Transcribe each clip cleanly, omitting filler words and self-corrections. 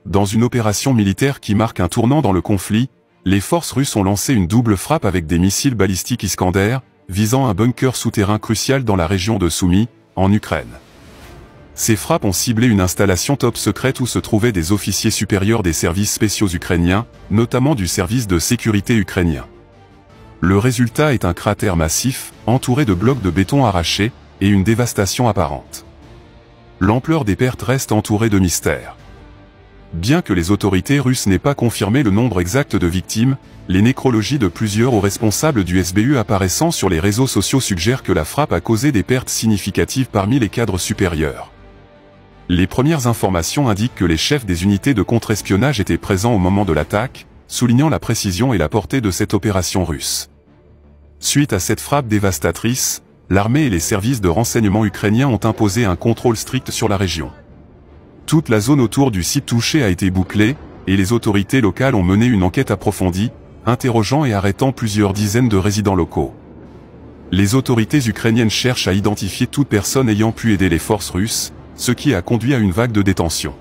Dans une opération militaire qui marque un tournant dans le conflit, les forces russes ont lancé une double frappe avec des missiles balistiques Iskander, visant un bunker souterrain crucial dans la région de Soumy, en Ukraine. Ces frappes ont ciblé une installation top secrète où se trouvaient des officiers supérieurs des services spéciaux ukrainiens, notamment du service de sécurité ukrainien. Le résultat est un cratère massif, entouré de blocs de béton arrachés, et une dévastation apparente. L'ampleur des pertes reste entourée de mystères. Bien que les autorités russes n'aient pas confirmé le nombre exact de victimes, les nécrologies de plusieurs hauts responsables du SBU apparaissant sur les réseaux sociaux suggèrent que la frappe a causé des pertes significatives parmi les cadres supérieurs. Les premières informations indiquent que les chefs des unités de contre-espionnage étaient présents au moment de l'attaque, soulignant la précision et la portée de cette opération russe. Suite à cette frappe dévastatrice, l'armée et les services de renseignement ukrainiens ont imposé un contrôle strict sur la région. Toute la zone autour du site touché a été bouclée, et les autorités locales ont mené une enquête approfondie, interrogeant et arrêtant plusieurs dizaines de résidents locaux. Les autorités ukrainiennes cherchent à identifier toute personne ayant pu aider les forces russes, ce qui a conduit à une vague de détention.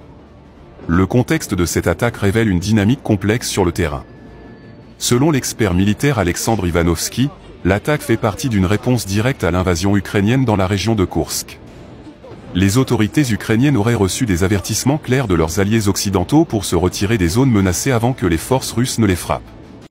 Le contexte de cette attaque révèle une dynamique complexe sur le terrain. Selon l'expert militaire Alexandre Ivanovski, l'attaque fait partie d'une réponse directe à l'invasion ukrainienne dans la région de Koursk. Les autorités ukrainiennes auraient reçu des avertissements clairs de leurs alliés occidentaux pour se retirer des zones menacées avant que les forces russes ne les frappent.